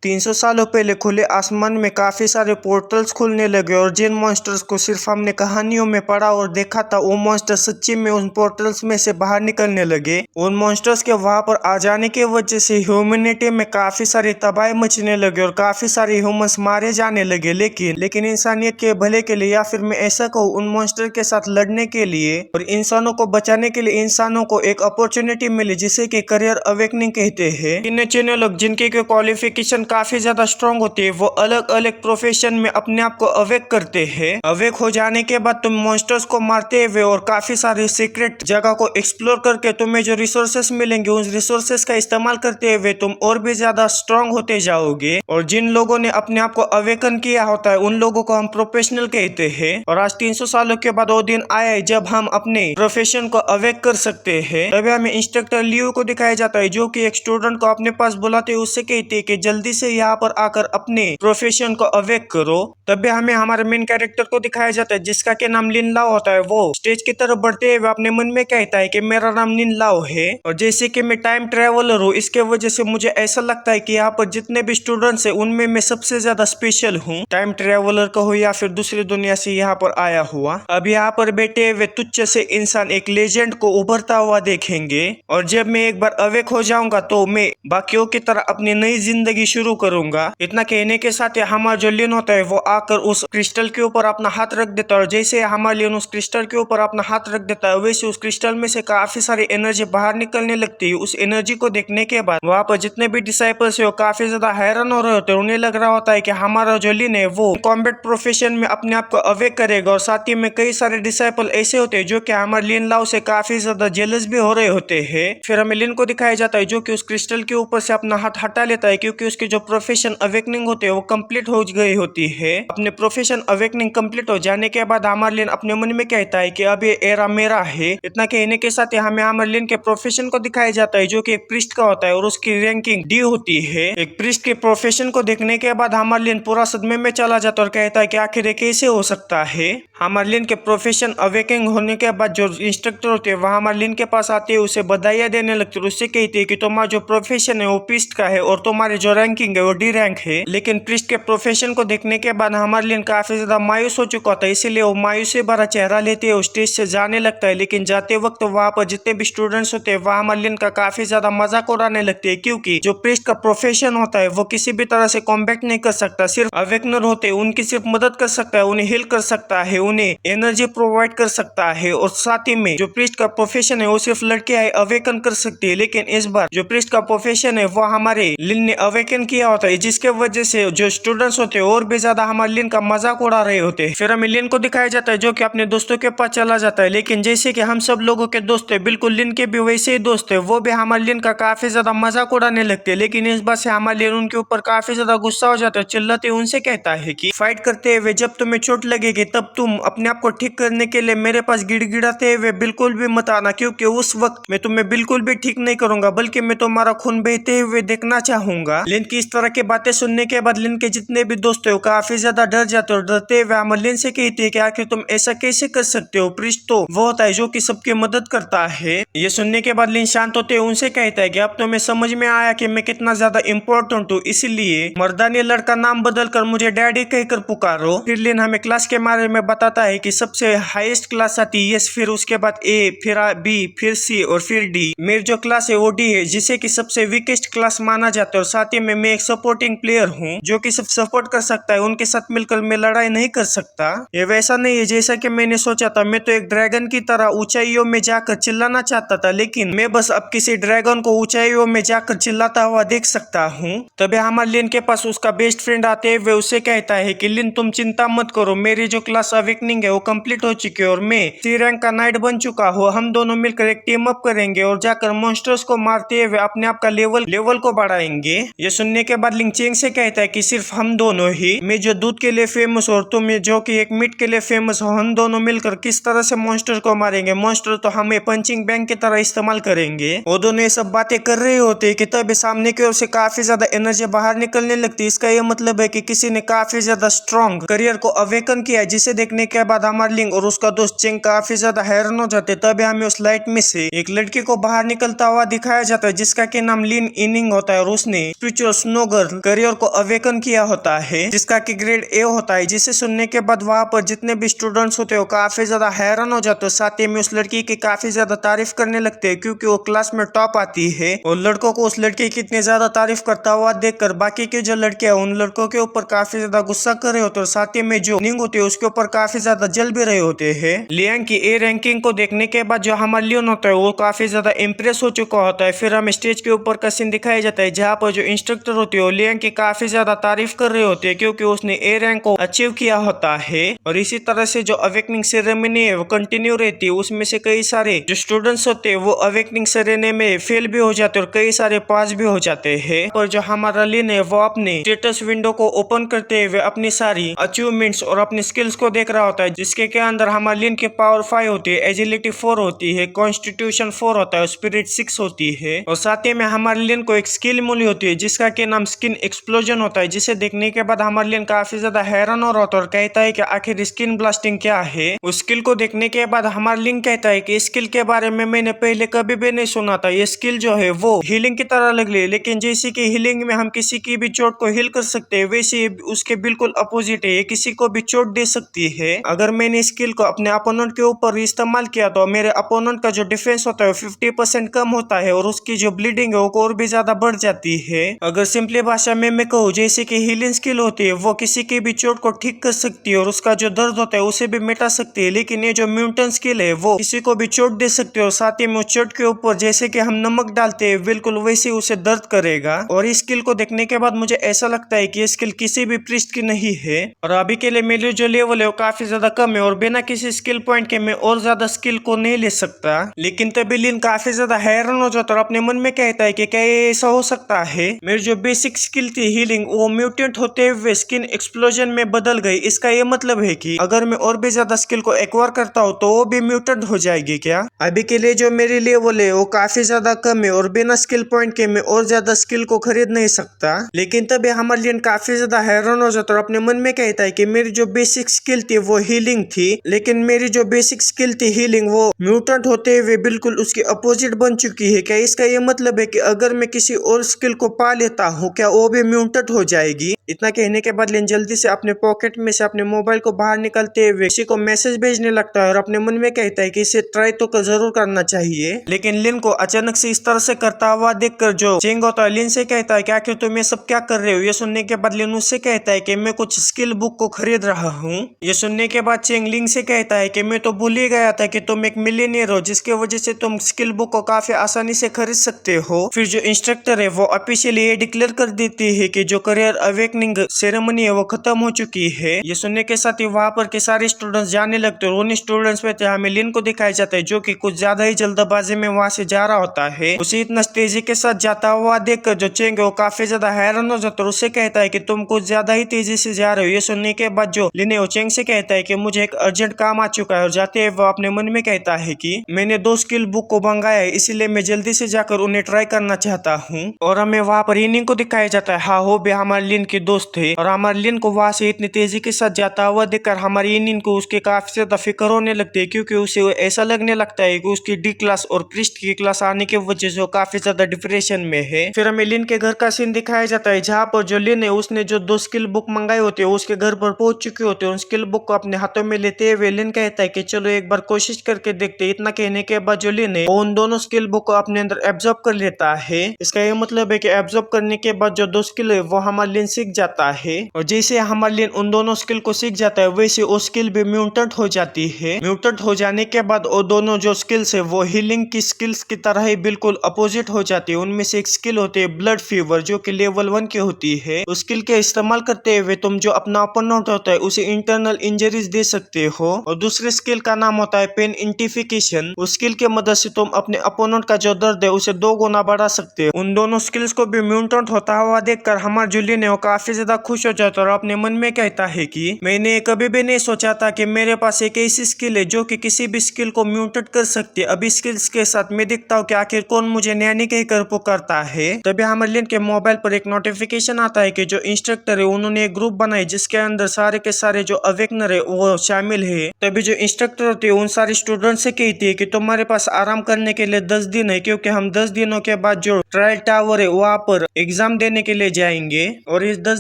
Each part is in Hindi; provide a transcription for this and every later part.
300 सालों पहले खुले आसमान में काफी सारे पोर्टल्स खुलने लगे और जिन मॉन्स्टर्स को सिर्फ हमने कहानियों में पढ़ा और देखा था वो मॉन्स्टर सच्ची में उन पोर्टल्स में से बाहर निकलने लगे। उन मॉन्स्टर्स के वहां पर आ जाने की वजह से ह्यूमैनिटी में काफी सारी तबाही मचने लगी और काफी सारे ह्यूमंस मारे जाने लगे। लेकिन इंसानियत के भले के लिए या फिर मैं ऐसा कहूँ उन मॉन्स्टर के साथ लड़ने के लिए और इंसानों को बचाने के लिए इंसानों को एक अपॉर्चुनिटी मिली जिसे कि करियर अवेकनिंग कहते हैं। इन चीनी लोग जिनके क्वालिफिकेशन काफी ज्यादा स्ट्रांग होती है वो अलग अलग प्रोफेशन में अपने आप को अवेक करते हैं। अवेक हो जाने के बाद तुम मॉन्स्टर्स को मारते हुए और काफी सारी सीक्रेट जगह को एक्सप्लोर करके तुम्हें जो रिसोर्सेस मिलेंगे उन रिसोर्सेस का इस्तेमाल करते हुए तुम और भी ज्यादा स्ट्रांग होते जाओगे। और जिन लोगों ने अपने आप को अवेकन किया होता है उन लोगों को हम प्रोफेशनल कहते हैं। और आज 300 सालों के बाद वो दिन आया है जब हम अपने प्रोफेशन को अवेक कर सकते हैं। तभी हमें इंस्ट्रक्टर लियो को दिखाया जाता है जो कि एक स्टूडेंट को अपने पास बुलाते हुए उससे कहते हैं कि जल्दी से यहाँ पर आकर अपने प्रोफेशन को अवेक करो। तभी हमें हमारे मेन कैरेक्टर को दिखाया जाता है जिसका के नाम लिन लाओ होता है। वो स्टेज की तरफ बढ़ते हुए अपने मन में कहता है कि मेरा नाम लिन लाओ है और जैसे कि मैं टाइम ट्रेवलर हूँ इसके वजह से मुझे ऐसा लगता है कि यहाँ पर जितने भी स्टूडेंट्स है उनमें मैं सबसे ज्यादा स्पेशल हूँ। टाइम ट्रेवलर का हो या फिर दूसरी दुनिया से यहाँ पर आया हुआ। अब यहाँ पर बैठे हुए तुच्छ से इंसान एक लेजेंड को उभरता हुआ देखेंगे और जब मैं एक बार अवेक हो जाऊंगा तो मैं बाकियों की तरह अपनी नई जिंदगी शुरू करूंगा। इतना कहने के साथ हमारा जो लिन होता है वो आकर उस क्रिस्टल के ऊपर अपना हाथ रख देता है और जैसे हमारा लिन उस क्रिस्टल के ऊपर अपना हाथ रख देता है वैसे उस क्रिस्टल में से काफी सारी एनर्जी बाहर निकलने लगती है। उस एनर्जी को देखने के बाद वहाँ पर जितने भी डिसाइपल्स है वो काफी ज्यादा हैरान हो रहे होते हैं। उन्हें लग रहा होता है कि हमारा जो लिन है वो कॉम्बैट प्रोफेशन में अपने आप को अवेक करेगा और साथ ही में कई सारे डिसाइपल ऐसे होते हैं जो कि हमारे लिन लाओ से काफी ज्यादा जेलस भी हो रहे होते हैं। फिर हमें लिन को दिखाया जाता है जो कि उस क्रिस्टल के ऊपर से अपना हाथ हटा लेता है क्योंकि उसकी जो प्रोफेशन अवेकनिंग होती है वो कंप्लीट हो गई होती है। अपने प्रोफेशन अवेकनिंग कंप्लीट हो जाने के बाद हमारे लिन अपने मन में कहता है कि अब ये एरा मेरा है। इतना कहने के साथ हमें हमारे लिन के प्रोफेशन को दिखाया जाता है जो कि एक प्रीस्ट का होता है और उसकी रैंकिंग डी होती है। एक प्रीस्ट के प्रोफेशन को देखने के बाद हमारे लिन पूरा सदमे में चला जाता है और कहता है कि आखिर ये कैसे हो सकता है। हमारे लिन के प्रोफेशन अवेकिंग होने के बाद जो इंस्ट्रक्टर होते हैं वह हमारे लिन के पास आते हैं उसे बधाइयां देने लगते हैं। उससे कहते हैं कि तुम्हारा जो प्रोफेशन है वो प्रीस्ट का है और तुम्हारी जो रैंकिंग है वो डी रैंक है। लेकिन प्रीस्ट के प्रोफेशन को देखने के बाद हमारे लिन काफी ज्यादा मायूस हो चुका था इसीलिए वो मायूसी भरा चेहरा लेते हुए स्टेज से जाने लगता है। लेकिन जाते वक्त वहां पर जितने भी स्टूडेंट्स होते हैं वह हमारे लिन का काफी ज्यादा मजाक उड़ाने लगते हैं क्योंकि जो प्रीस्ट का प्रोफेशन होता है वो किसी भी तरह से कॉम्बैट नहीं कर सकता। सिर्फ अवेकनर होते हैं उनकी सिर्फ मदद कर सकता है, उन्हें हील कर सकता है, उन्हें एनर्जी प्रोवाइड कर सकता है। और साथ ही में जो प्रीस्ट का प्रोफेशन है वो सिर्फ लड़कियां अवेकन कर सकती है। लेकिन इस बार जो प्रीस्ट का प्रोफेशन है वो हमारे लिन ने अवेकन किया होता है जिसके वजह से जो स्टूडेंट्स होते हैं और भी ज्यादा हमारे लिन का मजाक उड़ा रहे होते हैं। फिर हमें लिन को दिखाया जाता है जो कि अपने दोस्तों के पास चला जाता है। लेकिन जैसे कि हम सब लोगों के दोस्त है बिल्कुल लिन के भी वैसे ही दोस्त है वो भी हमारे लिन का काफी ज्यादा मजाक उड़ाने लगते हैं। लेकिन इस बात से हमारे लिन उनके ऊपर काफी ज्यादा गुस्सा हो जाता है, चिल्लाते उनसे कहता है कि फाइट करते हुए जब तुम्हें चोट लगेगी तब तुम अपने आप को ठीक करने के लिए मेरे पास गिड़गिड़ाते हुए बिल्कुल भी मत आना क्योंकि उस वक्त मैं तुम्हें बिल्कुल भी ठीक नहीं करूंगा बल्कि मैं तुम्हारा खून बहते हुए देखना चाहूंगा। लिन की इस तरह की बातें सुनने के बाद लिन के जितने भी दोस्त है वो काफी ज्यादा डर जाते और डरते हुए हमारे लिन से कहते हैं कि आखिर तुम ऐसा कैसे कर सकते हो, प्रीस्ट तो वो होता है जो कि सबकी मदद करता है। ये सुनने के बाद लिन शांत होते हुए उनसे कहता है कि अब तुम्हें समझ में आया कि मैं कितना ज्यादा इम्पोर्टेंट हूँ, इसलिए मर्दानी लड़का नाम बदल कर मुझे डैडी कहकर पुकारो। फिर लिन हमें क्लास के बारे में बताता है कि सबसे हाईएस्ट क्लास आती है फिर उसके बाद ए फिर बी फिर सी और फिर डी। मेरी जो क्लास है वो डी है जिसे कि सबसे वीकेस्ट क्लास माना जाता है। और साथ ही में मैं एक सपोर्टिंग प्लेयर हूँ जो कि सब सपोर्ट कर सकता है, उनके साथ मिलकर मैं लड़ाई नहीं कर सकता। ये वैसा नहीं है जैसा कि मैंने सोचा था। मैं तो एक ड्रैगन की तरह ऊंचाइयों में जाकर चिल्लाना चाहता था लेकिन मैं बस अब किसी ड्रैगन को ऊंचाइयों में जाकर चिल्लाता हुआ देख सकता हूँ। तभी हमारे लिन के पास उसका बेस्ट फ्रेंड आते हुए उसे कहता है कि लिन तुम चिंता मत करो, मेरी जो क्लास अवेकनिंग है वो कंप्लीट हो चुकी है और मैं सी रैंक का नाइट बन चुका हूँ। हम दोनों मिलकर एक टीम अप करेंगे और जाकर मॉन्स्टर्स को मारते हुए अपने आप का लेवल को बढ़ाएंगे। ये सुनने के बाद लिंग चेंग से कहता है कि सिर्फ हम दोनों ही, मैं जो दूध के लिए फेमस और तुम जो कि एक मीट के लिए फेमस हो, हम दोनों मिलकर किस तरह से मॉन्स्टर को मारेंगे। मॉन्स्टर तो हमें पंचिंग बैग की तरह इस्तेमाल करेंगे। वो दोनों ये सब बातें कर रहे होते कि तभी सामने की ओर से काफी ज्यादा एनर्जी बाहर निकलने लगती है। इसका ये मतलब है कि किसी ने काफी ज्यादा स्ट्रॉन्ग करियर को अवेकन किया है जिसे देखने के बाद हमारे लिंग और उसका दोस्त चेंग काफी ज्यादा हैरान हो जाते। तभी हमें उस लाइट में से एक लड़की को बाहर निकलता हुआ दिखाया जाता है जिसका के नाम लिन इनिंग होता है और उसने स्पिरिचुअल नो गर्ल करियर को अवेकन किया होता है, जिसका कि ग्रेड ए होता है। जिसे सुनने के बाद वहाँ पर जितने भी स्टूडेंट्स होते हैं वो काफी ज्यादा हैरान हो जाते हैं। साथ ही में उस लड़की की काफी ज्यादा तारीफ करने लगते हैं, क्योंकि वो क्लास में टॉप आती है। और लड़कों को उस लड़की की इतनी ज्यादा तारीफ करता हुआ देखकर बाकी के जो लड़कियां उन लड़कों के ऊपर काफी ज्यादा गुस्सा कर रहे होते हैं। साथ ही में जो निंग होती है उसके ऊपर काफी ज्यादा जल भी रहे होते हैं। लियांग की ए रैंकिंग को देखने के बाद जो हमारा लियोन होता है वो काफी ज्यादा इम्प्रेस हो चुका होता है। फिर हमें स्टेज के ऊपर का सीन दिखाया जाता है, जहाँ पर जो इंस्ट्रक्टर होती है वो लियांग की काफी ज्यादा तारीफ कर रहे होते हैं, क्योंकि उसने ए रैंक को अचीव किया होता है। और इसी तरह से जो अवेकनिंग सेरेमनी है वो कंटिन्यू रहती है। उसमें से कई सारे जो स्टूडेंट्स होते हैं वो अवेकनिंग सेरेमनी में फेल भी हो जाते हैं और कई सारे पास भी हो जाते हैं। और जो हमारा लिन है वो अपने स्टेटस विंडो को ओपन करते हुए अपनी सारी अचीवमेंट्स और अपनी स्किल्स को देख रहा होता है, जिसके के अंदर हमारे लिन की पावर 5 होती है, एजिलिटी 4 होती है, कॉन्स्टिट्यूशन 4 होता है, स्पिरिट 6 होती है। और साथ ही में हमारे लिन को एक स्किल मिली होती है जिसका के नाम स्किन एक्सप्लोजन होता है, जिसे देखने के बाद हमारे लिन काफी ज्यादा हैरान हो रहा होता है और कहता है कि आखिर स्किन ब्लास्टिंग क्या है। उस स्किल को देखने के बाद हमारा लिंक कहता है कि इस स्किल के बारे में मैंने पहले कभी भी नहीं सुना था। ये स्किल जो है वो हीलिंग की तरह लग रही है, लेकिन जैसे कि हीलिंग में हम किसी की भी चोट को हील कर सकते हैं, वैसे उसके बिल्कुल अपोजिट है, ये किसी को भी चोट दे सकती है। अगर मैंने स्किल को अपने अपोनेंट के ऊपर इस्तेमाल किया तो मेरे अपोनेंट का जो डिफेंस होता है 50% कम होता है और उसकी जो ब्लीडिंग है वो और भी ज्यादा बढ़ जाती है। अगर सिंपली भाषा में मैं कहूँ, जैसे कि हीलिंग स्किल होती है वो किसी की भी चोट को ठीक कर सकती है और उसका जो दर्द होता है उसे भी मिटा सकती है, लेकिन ये जो म्यूटेंट स्किल है वो किसी को भी चोट दे सकती है और साथ ही में उस चोट के ऊपर जैसे कि हम नमक डालते हैं बिल्कुल वैसे उसे दर्द करेगा। और इस स्किल को देखने के बाद मुझे ऐसा लगता है कि ये स्किल किसी भी प्रीस्ट की नहीं है और अभी के लिए मेरी जो लेवल है वो काफी ज्यादा कम है और बिना किसी स्किल पॉइंट के मैं और ज्यादा स्किल को नहीं ले सकता। लेकिन तभी लिन काफी ज्यादा हैरान हो जाता है और अपने मन में कहता है कि क्या ये ऐसा हो सकता है। मेरी जो बेसिक स्किल थी हीलिंग वो म्यूटेंट होते हुए स्किन एक्सप्लोजन में बदल गई। इसका ये मतलब है कि अगर मैं और भी ज्यादा स्किल को एक्वायर करता हूँ तो वो भी म्यूटेंट हो जाएगी क्या। अभी के लिए जो मेरी लेवल है वो काफी ज्यादा कम है और बिना स्किल पॉइंट के मैं और ज्यादा स्किल को खरीद नहीं सकता। लेकिन तभी हमारे लिए काफी ज्यादा हैरान हो जाता है और अपने मन में कहता है कि मेरी जो बेसिक स्किल थी वो हीलिंग थी, लेकिन मेरी जो बेसिक स्किल थी हीलिंग वो म्यूटेंट होते हुए बिल्कुल उसकी अपोजिट बन चुकी है। क्या इसका ये मतलब है कि अगर मैं किसी और स्किल को पा लेता हूँ क्या वो भी म्यूटेंट हो जाएगी। इतना कहने के बाद लिन जल्दी से अपने पॉकेट में से अपने मोबाइल को बाहर निकलते हुए किसी को मैसेज भेजने लगता है और अपने मन में कहता है कि इसे ट्राई तो जरूर करना चाहिए। लेकिन लिन को अचानक से इस तरह से करता हुआ देखकर जो चेंग होता है लिन से कहता है कि आखिर तुम ये सब क्या कर रहे हो। ये सुनने के बाद लिन उससे कहता है कि मैं कुछ स्किल बुक को खरीद रहा हूँ। ये सुनने के बाद चेंग लिंग से कहता है कि मैं तो भूल ही गया था कि तुम एक मिलियनियर हो, जिसके वजह से तुम स्किल बुक को काफी आसानी से खरीद सकते हो। फिर जो इंस्ट्रक्टर है वो ऑफिशियली ये डिक्लेयर कर देती है कि जो करियर अवेकनिंग सेरेमनी है वो खत्म हो चुकी है। ये सुनने के साथ ही वहाँ पर के सारे स्टूडेंट्स जाने लगते हैं और उन स्टूडेंट्स में हमें लिन को दिखाया जाता है जो कि कुछ ज्यादा ही जल्दबाजी में वहाँ से जा रहा होता है। उसे इतना तेजी के साथ जाता हुआ देखकर जो चेंग है वो काफी ज्यादा हैरान हो जाता है और उससे कहता है कि तुम कुछ ज्यादा ही तेजी से जा रहे हो। ये सुनने के बाद जो लिन है वो चेंग से कहता है कि मुझे एक अर्जेंट काम आ चुका है और जाते हुए वो अपने मन में कहता है कि मैंने 2 स्किल बुक को मंगाया है, इसीलिए मैं जल्दी से जाकर उन्हें ट्राई करना चाहता हूँ। और हमें वहाँ पर इनिंग को दिखाया जाता है। हाँ, वो भी हमारे लिन के दोस्त थे और हमारे लिन को वहाँ से इतनी तेजी के साथ जाता हुआ देखकर हमारी इनिंग को उसके काफी ज्यादा फिक्र होने लगती है, क्योंकि उसे ऐसा लगने लगता है कि उसकी डी क्लास और प्रीस्ट की क्लास आने की वजह से वो काफी ज्यादा डिप्रेशन में है। फिर हमें लिन के घर का सीन दिखाया जाता है, जहाँ पर जो लिन है उसने जो 2 स्किल बुक मंगाए होते हैं उसके घर पर पहुंच चुके होते हैं। उन स्किल बुक को अपने हाथों में लेते हुए लिन कहता है कि चलो एक बार कोशिश करके देखते। इतना कहने के बाद जो लिन है उन दोनों स्किल बुक को अपने अंदर एब्जॉर्ब कर लेता है। इसका ये मतलब है कि एब्जॉर्ब करने के बाद जो 2 स्किल है वो हमारा लिन सीख जाता है और जैसे हमारा लिन उन दोनों स्किल को सीख जाता है वैसे वो स्किल भी म्यूटेंट हो जाती है। म्यूटेंट हो जाने के बाद वो दोनों जो स्किल्स है वो हीलिंग की स्किल्स की तरह ही बिल्कुल अपोजिट हो जाती है। उनमें से एक स्किल होती है ब्लड फीवर, जो कि लेवल 1 की होती है। उस स्किल के इस्तेमाल करते हुए तुम जो अपना अपोनेंट होता है उसे इंटरनल इंजरीज दे सकते हो। और दूसरे स्किल का नाम होता है पेन इंटिफिकेशन। उस स्किल की मदद से तुम अपने अपोनेंट का जो दर्द है उसे 2 गुना बढ़ा सकते हो। उन दोनों स्किल्स को भी म्यूटेंट होता हुआ देखकर हमारा जो लिन है वो काफी काफी ज्यादा खुश हो जाता है और अपने मन में कहता है कि मैंने कभी भी नहीं सोचा था कि मेरे पास एक ऐसी स्किल है जो कि किसी भी स्किल को म्यूटेट कर सकती है। अभी स्किल्स के साथ मैं देखता हूँ कि आखिर कौन मुझे नैनी कहकर पुकारता है। तभी हमारे लिन के मोबाइल पर एक नोटिफिकेशन आता है कि जो इंस्ट्रक्टर है उन्होंने एक ग्रुप बनाई जिसके अंदर सारे के सारे जो अवेकनर है वो शामिल है। तभी जो इंस्ट्रक्टर होती है उन सारे स्टूडेंट से कहती है कि तुम्हारे पास आराम करने के लिए 10 दिन है, क्योंकि हम 10 दिनों के बाद जो ट्रायल टावर है वहाँ पर एग्जाम देने के लिए जाएंगे और इस 10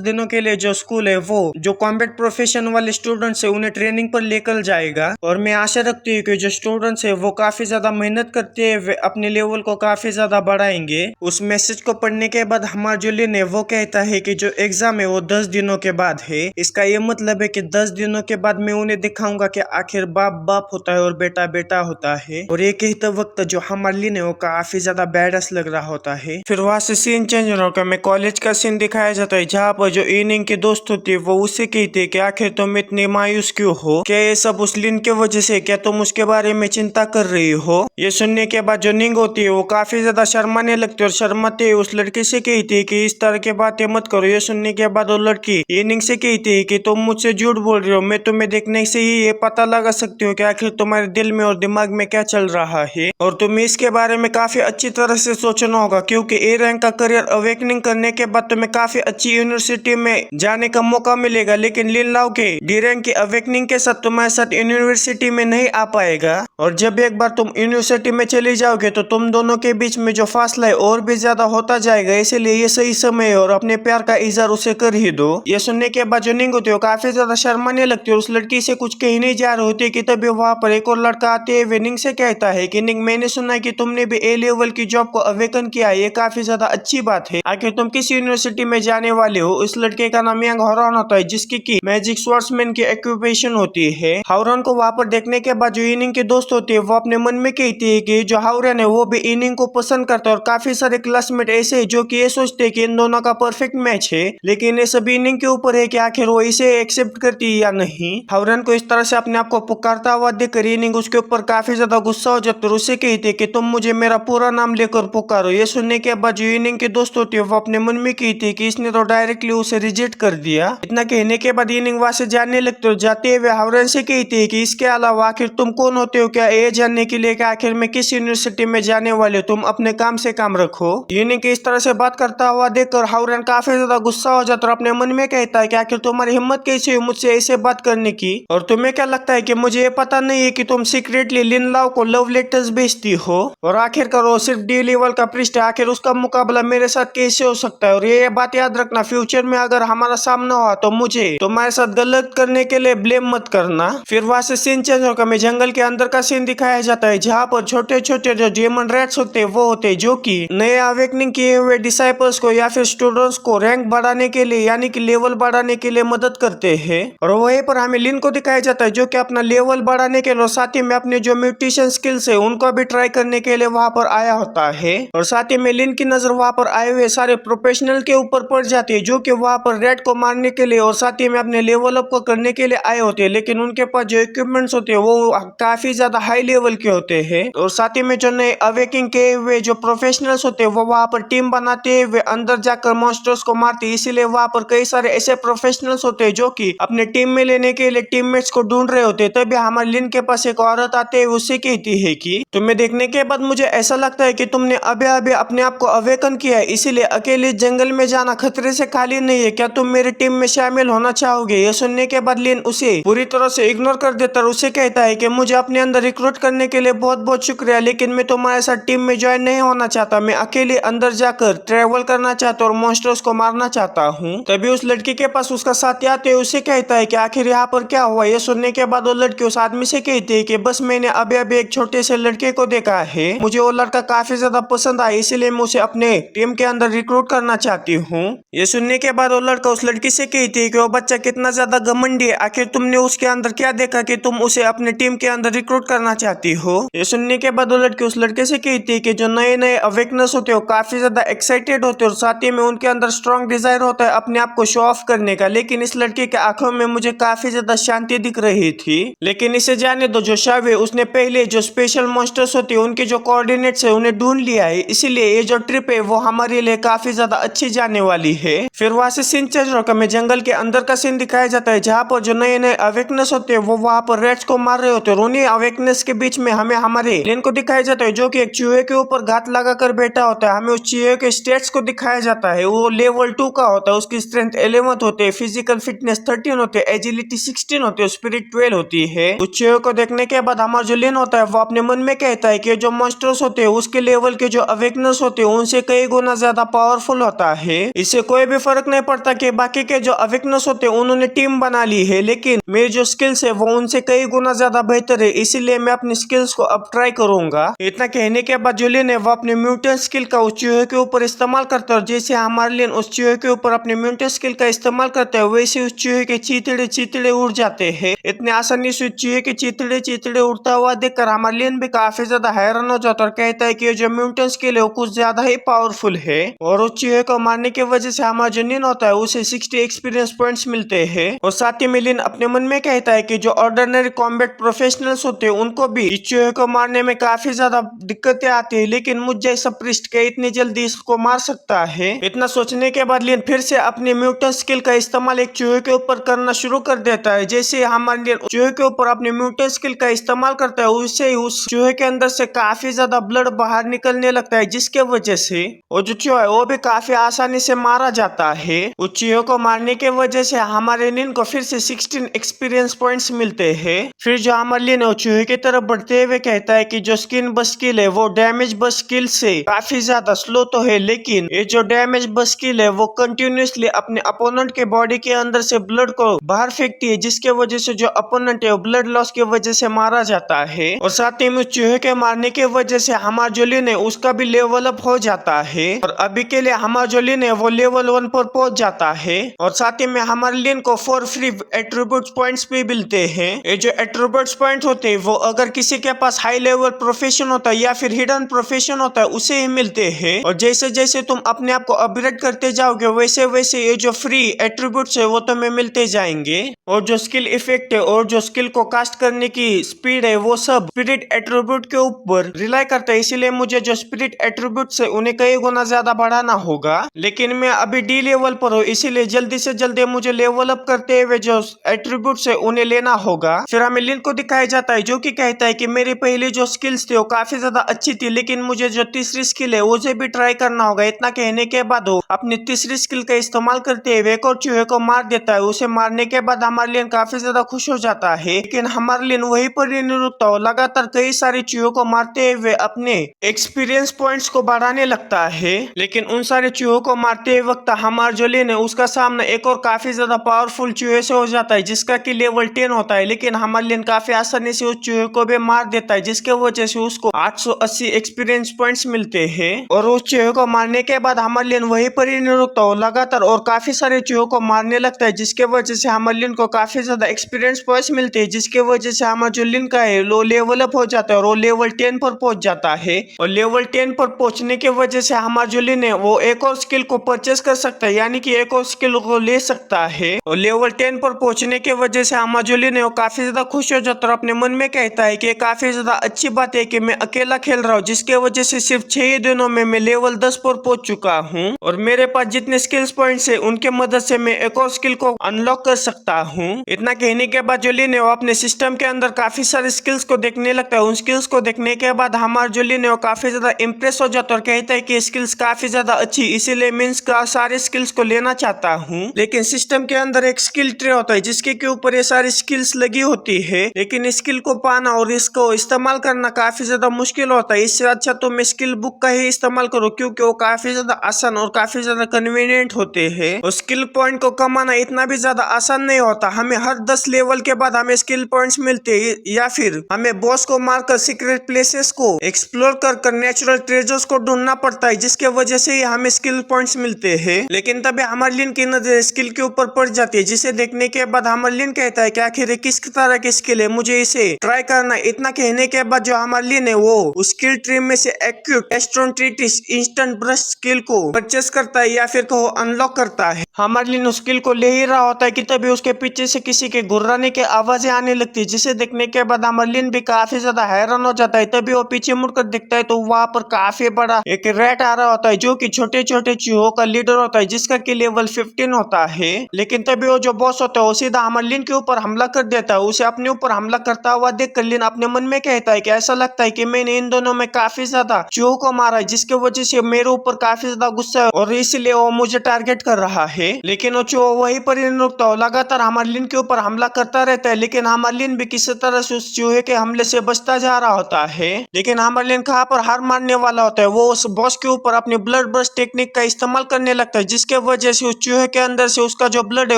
दिनों के लिए जो स्कूल है वो जो कॉम्बैट प्रोफेशन वाले स्टूडेंट्स है उन्हें ट्रेनिंग पर लेकर जाएगा। और मैं आशा रखती हूँ कि जो स्टूडेंट्स है वो काफी ज्यादा मेहनत करते हैं, अपने लेवल को काफी ज्यादा बढ़ाएंगे। उस मैसेज को पढ़ने के बाद हमारा जो लिन है वो कहता है कि जो एग्जाम है वो 10 दिनों के बाद है। इसका ये मतलब है कि 10 दिनों के बाद मैं उन्हें दिखाऊंगा कि आखिर बाप बाप होता है और बेटा बेटा होता है। और ये कहते वक्त जो हमारे लिन है वो काफी ज्यादा बैडस लग रहा होता है। फिर वहाँ से सीन चेंज होकर मैं कॉलेज का सीन दिखाया जाता है जहाँ पर जो इनिंग की दोस्त होती है वो उससे कहती है कि आखिर तुम इतनी मायूस क्यों हो, क्या ये सब उस लिन की वजह से, क्या तुम उसके बारे में चिंता कर रही हो। ये सुनने के बाद जो निंग होती है वो काफी ज्यादा शर्माने लगती है और शर्माते उस लड़की से कहती है कि इस तरह की बातें मत करो। ये सुनने के बाद वो लड़की इनिंग से कहती है कि तुम मुझसे झूठ बोल रही हो, मैं तुम्हें देखने से ही ये पता लगा सकती हूँ कि आखिर तुम्हारे दिल में और दिमाग में क्या चल रहा है और तुम्हें इसके बारे में काफी अच्छी तरह से सोचना होगा, क्योंकि ए रैंक का करियर अवेकनिंग करने के बाद तुम्हें काफी अच्छी यूनिवर्सिटी में जाने का मौका मिलेगा, लेकिन लिन लाओ के डी रैंक की अवेकनिंग के साथ तुम्हारे साथ यूनिवर्सिटी में नहीं आ पाएगा। और जब एक बार तुम यूनिवर्सिटी में चले जाओगे तो तुम दोनों के बीच में जो फासला है और भी ज्यादा होता जाएगा, इसलिए ये सही समय है और अपने प्यार का इजहार उसे कर ही दो। ये सुनने के बाद जो निंग होती है काफी ज्यादा शर्माने लगती है और उस लड़की से कुछ कह नहीं जा रही होती कि तभी वहाँ पर एक और लड़का आते हुए निंग से कहता है कि निंग, मैंने सुना है कि तुमने भी ए लेवल की जॉब को अवेकन किया है, ये काफी ज्यादा अच्छी बात है। आखिर तुम किस यूनिवर्सिटी में जाने वाले हो। इस लड़के का नाम यंग हावरन होता है जिसकी की मैजिक स्वॉर्ड्समैन की ऑक्यूपेशन होती है। हावरन को वहाँ पर देखने के बाद जो इनिंग की दोस्त होती है वो अपने मन में कहती है कि जो हावरन है वो भी इनिंग को पसंद करता है और काफी सारे क्लासमेट ऐसे है जो कि ये सोचते हैं कि इन दोनों का परफेक्ट मैच है, लेकिन ये सब इनिंग के ऊपर है कि आखिर वो इसे एक्सेप्ट करती है या नहीं। हावरन को इस तरह से अपने आप को पुकारता हुआ देखकर इनिंग उसके ऊपर काफी ज्यादा गुस्सा हो जाता है। उससे कहती है कि तुम मुझे मेरा पूरा नाम लेकर पुकारो। ये सुनने के बाद जो इनिंग की दोस्त होती है वो अपने मन में कहती है कि इसने तो डायरेक्टली उसे रिजेक्ट कर दिया। इतना कहने के बाद इनिंग वहां से जाने लगते हो। जाते हुए हावरन से कहती है कि इसके अलावा आखिर तुम कौन होते हो क्या ये जानने के लिए कि आखिर मैं किस यूनिवर्सिटी में जाने वाले, तुम अपने काम से काम रखो। इनिंग की इस तरह से बात करता हुआ देखकर हावरन काफी ज्यादा गुस्सा हो जाता है और अपने मन में कहता है कि आखिर तुम्हारी हिम्मत कैसे हुई मुझसे ऐसे बात करने की, और तुम्हें क्या लगता है कि मुझे ये पता नहीं है कि तुम सीक्रेटली लिन लाओ को लव लेटर्स भेजती हो और आखिर करो सिर्फ डी लेवल का पृष्ठ है, आखिर उसका मुकाबला मेरे साथ कैसे हो सकता है। और ये बात याद रखना, फ्यूचर में अगर हमारा सामना हुआ तो मुझे तुम्हारे साथ गलत करने के लिए ब्लेम मत करना। फिर वहां से सीन चेंज होकर हमें जंगल के अंदर का सीन दिखाया जाता है जहाँ पर छोटे छोटे जो डेमन रैट्स होते हैं वो होते हैं जो कि नए अवेकनिंग किए हुए डिसाइपल्स को या फिर स्टूडेंट्स को रैंक बढ़ाने के लिए यानी कि लेवल बढ़ाने के लिए मदद करते हैं। और वहीं पर हमें लिन को दिखाया जाता है जो कि अपना लेवल बढ़ाने के लिए साथ ही में अपने जो म्यूटेशन स्किल्स है उनको भी ट्राई करने के लिए वहां पर आया होता है। और साथ ही में लिन की नजर वहां पर आए हुए सारे प्रोफेशनल के ऊपर पड़ जाती है जो कि वहां पर रेड को मारने के लिए और साथ ही में अपने लेवल अप को करने के लिए आए होते हैं, लेकिन उनके पास जो इक्विपमेंट्स होते हैं वो काफी ज्यादा हाई लेवल के होते हैं। और साथ ही में जो नए अवेकिंग के हुए जो प्रोफेशनल्स होते हैं वो वहां पर टीम बनाते हुए अंदर जाकर मॉन्स्टर्स को मारते हैं, इसीलिए वहां पर कई सारे ऐसे प्रोफेशनल्स होते हैं जो कि अपने टीम में लेने के लिए टीममेट्स को ढूंढ रहे होते हैं। तभी हमारे लिन के पास एक औरत आते है, उससे कहती है कि तुम्हें देखने के बाद मुझे ऐसा लगता है कि तुमने अभी अभी अपने आप को अवेकन किया है, इसीलिए अकेले जंगल में जाना खतरे से खाली नहीं है, क्या तुम मेरी टीम में शामिल होना चाहोगे। यह सुनने के बाद लिन उसे पूरी तरह से इग्नोर कर देता है। उसे कहता है कि मुझे अपने अंदर रिक्रूट करने के लिए बहुत बहुत शुक्रिया, लेकिन मैं तुम्हारे साथ टीम में ज्वाइन नहीं होना चाहता, मैं अकेले अंदर जाकर ट्रेवल करना चाहता हूँ और मॉन्स्टर्स को मारना चाहता हूँ। तभी उस लड़की के पास उसका साथी आते हुए उसे कहता है कि आखिर यहाँ पर क्या हुआ। यह सुनने के बाद वो लड़की उस आदमी से कहती है कि बस मैंने अभी अभी एक छोटे से लड़के को देखा है, मुझे वो लड़का काफी ज्यादा पसंद आया, इसलिए मैं उसे अपने टीम के अंदर रिक्रूट करना चाहती हूँ। ये सुनने के बाद वो लड़का उस लड़की से कहती है कि वो बच्चा कितना ज्यादा घमंडी है, आखिर तुमने उसके अंदर क्या देखा कि तुम उसे अपने टीम के अंदर रिक्रूट करना चाहती हो। ये सुनने के बाद वो लड़की उस लड़के से कहती है कि जो नए नए अवेकनर्स होते हैं वो काफी ज्यादा एक्साइटेड होते हैं और साथ ही में उनके अंदर स्ट्रॉन्ग डिजायर होता है अपने आप को शो ऑफ करने का, लेकिन इस लड़के के आंखों में मुझे काफी ज्यादा शांति दिख रही थी। लेकिन इसे जाने दो, जो शव है उसने पहले जो स्पेशल मॉन्स्टर्स होते हैं उनके जो कोऑर्डिनेट्स है उन्हें ढूंढ लिया है, इसीलिए ये जो ट्रिप है वो हमारे लिए काफी ज्यादा अच्छी जाने वाली है। फिर वहाँ से सीन चेंज होकर हमें जंगल के अंदर का सीन दिखाया जाता है, जहाँ पर जो नए नए अवेकनेस होते हैं वो वहाँ पर रेड्स को मार रहे होते हैं। उन्हीं अवेकनेस के बीच में हमें हमारे एलियन को दिखाया जाता है, जो कि एक चूहे के ऊपर घात लगा कर बैठा होता है। हमें उस चूहे के स्टेट्स को दिखाया जाता है, वो लेवल 2 का होता है, उसकी स्ट्रेंथ 11 होती है, फिजिकल फिटनेस 13 होती है, एजिलिटी 16 होती है, स्पिरिट 12 होती है। उस चूहे को देखने के बाद हमारा जो लिन होता है वो अपने मन में कहता है कि जो मॉन्स्टर्स होते हैं उसके लेवल के जो अवेकनेस होते हैं उनसे कई गुना ज्यादा पावरफुल होता है। इससे कोई भी फर्क नहीं पड़ता कि बाकी के जो अवेकनेस होते हैं उन्होंने टीम बना ली है, लेकिन मेरी जो स्किल्स है वो उनसे कई गुना ज्यादा बेहतर है, इसीलिए मैं अपनी स्किल्स को अब ट्राई करूंगा। इतना कहने के बाद जो लिन है वो अपने म्यूटेंट स्किल का उस चूहे के ऊपर इस्तेमाल करता है, और जैसे हमारे लिन उस चूहे के ऊपर अपने म्यूटेंट स्किल का इस्तेमाल करते हैं वैसे उस चूहे के चीतड़े चीतड़े उड़ जाते हैं। इतने आसानी से चूहे के चीतड़े चीतड़े उड़ता हुआ देखकर हमारे लिन भी काफी ज्यादा हैरान हो जाता है और कहता है कि ये जो म्यूटेंट स्किल है वो कुछ ज्यादा ही पावरफुल है। और उस चूहे को मारने की वजह से हमारा जो लिन होता है उसे 60 एक्सपीरियंस पॉइंट्स मिलते हैं। और साथ ही में लिन अपने मन में कहता है कि जो ऑर्डिनरी कॉम्बैट प्रोफेशनल्स होते हैं उनको भी इस चूहे को मारने में काफी ज्यादा दिक्कतें आती है, लेकिन मुझ जैसा प्रिस्ट के इतनी जल्दी इसको मार सकता है। इतना सोचने के बाद लिन फिर से अपने म्यूटेंट स्किल का इस्तेमाल एक चूहे के ऊपर करना शुरू कर देता है। जैसे हमारे लिन चूहे के ऊपर अपने म्यूटेंट स्किल का इस्तेमाल करता है उससे ही उस चूहे के अंदर से काफी ज्यादा ब्लड बाहर निकलने लगता है, जिसके वजह से वो जो चूहा है वो भी काफी आसानी से मारा जाता है। उस चूहे को मारने के वजह से हमारे लिन को फिर से 16 एक्सपीरियंस पॉइंट्स मिलते हैं। फिर जो हमारे लिन है चूहे की तरफ बढ़ते हुए कहता है कि जो स्किन बस स्किल है वो डैमेज बस स्किल से काफी ज्यादा स्लो तो है, लेकिन ये जो डैमेज बस स्किल है वो कंटिन्यूसली अपने अपोनेंट के बॉडी के अंदर से ब्लड को बाहर फेंकती है, जिसके वजह से जो अपोनेंट है वो ब्लड लॉस की वजह से मारा जाता है। और साथ ही में चूहे के मारने की वजह से हमारा जो लिन है उसका भी लेवल अप हो जाता है, और अभी के लिए हमारा जो लिन है वो लेवल 1 पर पहुंच जाता है। और साथ ही में हमारे लिन को 4 फ्री एट्रीब्यूट पॉइंट्स भी मिलते हैं। ये जो एट्रीब्यूट पॉइंट होते हैं वो अगर किसी के पास हाई लेवल प्रोफेशन होता है या फिर हिडन प्रोफेशन होता है उसे ही मिलते हैं। और जैसे जैसे तुम अपने आप को अपग्रेड करते जाओगे वैसे वैसे ये जो फ्री एट्रीब्यूट्स है वो तुम्हें मिलते जाएंगे। और जो स्किल इफेक्ट है और जो स्किल को कास्ट करने की स्पीड है वो सब स्पिरिट एट्रीब्यूट के ऊपर रिलाई करता है, इसीलिए मुझे जो स्पिरिट एट्रीब्यूट्स है उन्हें कई गुना ज्यादा बढ़ाना होगा। लेकिन मैं अभी डी लेवल पर हूँ, इसीलिए जल्दी से जल्दी मुझे लेवल अप करते हुए जो एट्रीब्यूट्स है उन्हें लेना होगा। फिर हमें लिन को दिखाया जाता है जो कि कहता है कि मेरी पहली जो स्किल्स थी वो काफी ज्यादा अच्छी थी, लेकिन मुझे जो तीसरी स्किल है उसे भी ट्राई करना होगा। इतना कहने के बाद वो अपनी तीसरी स्किल का इस्तेमाल करते हुए एक और चूहे को मार देता है। उसे मारने के बाद हमारे लिन काफी ज्यादा खुश हो जाता है, लेकिन हमारे लिन वहीं पर ही नहीं रुकता, लगातार कई सारे चूहों को मारते हुए अपने एक्सपीरियंस पॉइंट्स को बढ़ाने लगता है। लेकिन उन सारे चूहों को मारते वक्त हमारा जो लिन है उसका सामना एक और काफी ज्यादा पावरफुल चूहे से हो जाता है, जिसका कि लेवल 10 होता है। लेकिन हमारे लिन काफी आसानी से उस चूहे को भी मार देता है, जिसके वजह से उसको 880 एक्सपीरियंस पॉइंट्स मिलते हैं। और उस चूहे को मारने के बाद हमारे लिन वहीं पर ही नहीं रुकता, लगातार और काफी सारे चूहों को मारने लगता है, जिसके वजह से हमारे लिन को काफी ज्यादा एक्सपीरियंस पॉइंट्स मिलते हैं, जिसके वजह से हमारा जो लिन का है लो लेवल अप हो जाता है और वो लेवल 10 पर पहुंच जाता है। और लेवल 10 पर पहुंचने की वजह से हमारा जो लिन है वो एक और स्किल को परचेस कर सकता है, यानी कि एक और स्किल को ले सकता है। और लेवल 10 पर पहुंचने की वजह से हमारा जो लिन है वो काफी ज्यादा खुश हो जाता है और अपने मन में कहता है कि काफी ज्यादा अच्छी बात है कि मैं अकेला खेल रहा हूँ, जिसके वजह से सिर्फ 6 दिनों में मैं लेवल 10 पर पहुंच चुका हूँ। और मेरे पास जितने स्किल्स पॉइंट्स है उनके मदद से मैं एक और स्किल को अनलॉक कर सकता हूँ। इतना कहने के बाद जो लिन है वो अपने सिस्टम के अंदर काफी सारे स्किल्स को देखने लगता है। उन स्किल्स को देखने के बाद हमारा जो लिन है वो काफी ज्यादा इम्प्रेस हो जाता है और कहता है कि स्किल्स काफी ज्यादा अच्छी, इसीलिए मैं इसका सारे स्किल्स को लेना चाहता हूँ। लेकिन सिस्टम के अंदर एक स्किल ट्री होता है जिसके के ऊपर ये सारी स्किल्स लगी होती है, लेकिन स्किल को पाना और इसको इस्तेमाल करना काफी ज्यादा मुश्किल होता है। इससे अच्छा तो मैं स्किल बुक का ही इस्तेमाल करूँ, क्योंकि वो काफी ज्यादा आसान और काफी ज्यादा कन्वीनियंट होते हैं। और स्किल पॉइंट को कमाना इतना भी ज्यादा आसान नहीं होता, हमें हर 10 लेवल के बाद हमें स्किल पॉइंट्स मिलते हैं, या फिर हमें बॉस को मारकर सीक्रेट प्लेसेस को एक्सप्लोर कर नेचुरल ट्रेजर्स को ढूंढना पड़ता है, जिसके वजह से ही हमें स्किल पॉइंट्स मिलते हैं। लेकिन तभी हमारे लिन की नजर स्किल के ऊपर पड़ जाती है, जिसे देखने के बाद हमारे लिन कहता है कि आखिर किस तरह की स्किल है, मुझे इसे ट्राई करना। इतना कहने के बाद जो हमारे लिन है वो स्किल ट्री में से एक्यूट एस्ट्रोन्ट्रिटिस इंस्टेंट ब्रश स्किल को परचेस करता है या फिर कहो अनलॉक करता है। हमारे लिन उस स्किल को ले ही रहा होता है कि तभी उसके पीछे पीछे से किसी के गुर्राने की आवाजें आने लगती है, जिसे देखने के बाद अमरलिन भी काफी ज्यादा हैरान हो जाता है। तभी वो पीछे मुड़कर देखता है तो वहां पर काफी बड़ा एक रैट आ रहा होता है, जो कि छोटे छोटे चूहों का लीडर होता है, जिसका की लेवल 15 होता है। लेकिन तभी वो जो बॉस होता है वो सीधा अमरलिन के ऊपर हमला कर देता है। उसे अपने ऊपर हमला करता हुआ देख कर लिन अपने मन में कहता है कि ऐसा लगता है कि मैंने इन दोनों में काफी ज्यादा चूहों को मारा है, जिसके वजह से मेरे ऊपर काफी ज्यादा गुस्सा है और इसलिए वो मुझे टारगेट कर रहा है। लेकिन वो चूहा वहीं पर ही नहीं रुकता, वो लगातार अमरलिन के ऊपर हमला करता रहता है। लेकिन अमरलिन भी किसी तरह से उस चूहे के हमले से बचता जा रहा होता है। लेकिन अमरलिन कहाँ पर हार मानने वाला होता है, वो उस बॉस के ऊपर अपनी ब्लड बर्स्ट टेक्निक का इस्तेमाल करने लगता है, जिसके वजह से उस चूहे के अंदर से उसका जो ब्लड है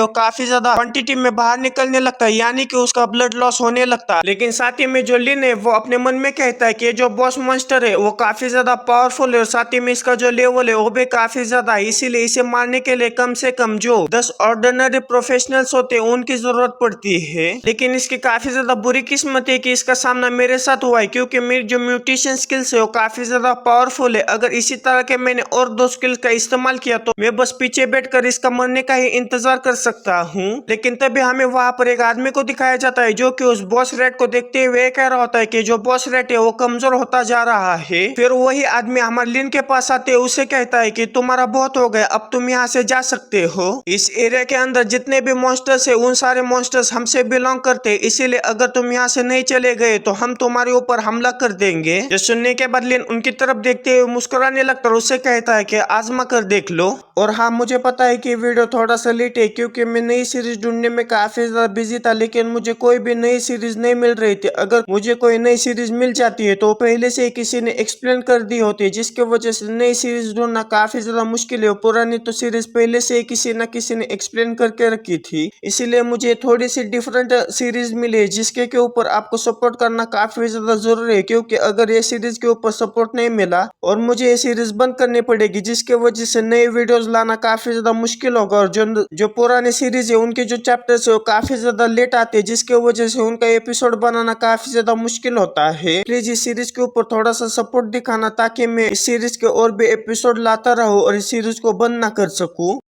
वो काफी ज्यादा क्वांटिटी में बाहर निकलने लगता है, यानी कि उसका ब्लड लॉस होने लगता है। लेकिन साथ ही में जो लिन है वो अपने मन में कहता है कि जो बॉस मॉन्स्टर है वो काफी ज्यादा पावरफुल है और साथ ही में इसका जो लेवल है वो भी काफी ज्यादा है, इसीलिए इसे मारने के लिए कम से कम जो 10 ऑर्डिनरी प्रोफेशनल्स होते हैं उनकी जरूरत पड़ती है। लेकिन इसकी काफी ज्यादा बुरी किस्मत है कि इसका सामना मेरे साथ हुआ है, क्योंकि मेरी जो म्यूटेशन स्किल्स है वो काफी ज्यादा पावरफुल है। अगर इसी तरह के मैंने और 2 स्किल्स का इस्तेमाल किया तो मैं बस पीछे बैठकर इसका मरने का ही इंतजार कर सकता हूँ। लेकिन तभी हमें वहां पर एक आदमी को दिखाया जाता है, जो कि उस बॉस रेड को देखते हुए कह रहा होता है कि जो बॉस रेड है वो कमजोर होता जा रहा है। फिर वही आदमी अमरलिन के पास आते उसे कहता है कि तुम्हारा बहुत हो गया, अब तुम यहाँ से जा सकते हो। इस एरिया के अंदर जितने भी मॉन्स्टर्स है उन सारे मॉन्स्टर्स हमसे बिलोंग करते हैं, इसीलिए अगर तुम यहाँ से नहीं चले गए तो हम तुम्हारे ऊपर हमला कर देंगे। ये सुनने के बाद लिन उनकी तरफ देखते हुए मुस्कुराने लगता है और उससे कहता है कि आजमा कर देख लो। और हाँ, मुझे पता है कि वीडियो थोड़ा सा लेट है, क्योंकि मैं नई सीरीज ढूंढने में काफी ज्यादा बिजी था, लेकिन मुझे कोई भी नई सीरीज नहीं मिल रही थी। अगर मुझे कोई नई सीरीज मिल जाती है तो पहले से किसी ने एक्सप्लेन कर दी होती है, जिसके वजह से नई सीरीज ढूंढना काफी ज्यादा मुश्किल है। पुरानी तो सीरीज पहले से किसी न किसी ने एक्सप्लेन करके रखी थी, इसीलिए मुझे थोड़ी सी डिफरेंट सीरीज मिली है, जिसके के ऊपर आपको सपोर्ट करना काफी ज्यादा जरूरी है। क्योंकि अगर ये सीरीज के ऊपर सपोर्ट नहीं मिला और मुझे ये सीरीज बंद करनी पड़ेगी, जिसके वजह से नए वीडियोस लाना काफी ज्यादा मुश्किल होगा। और जो पुरानी सीरीज है उनके जो चैप्टर्स है वो काफी ज्यादा लेट आते हैं, जिसके वजह से उनका एपिसोड बनाना काफी ज्यादा मुश्किल होता है। प्लीज इस सीरीज के ऊपर थोड़ा सा सपोर्ट दिखाना, ताकि मैं इस सीरीज के और भी एपिसोड लाता रहूं और इस सीरीज को बंद ना कर सकूं।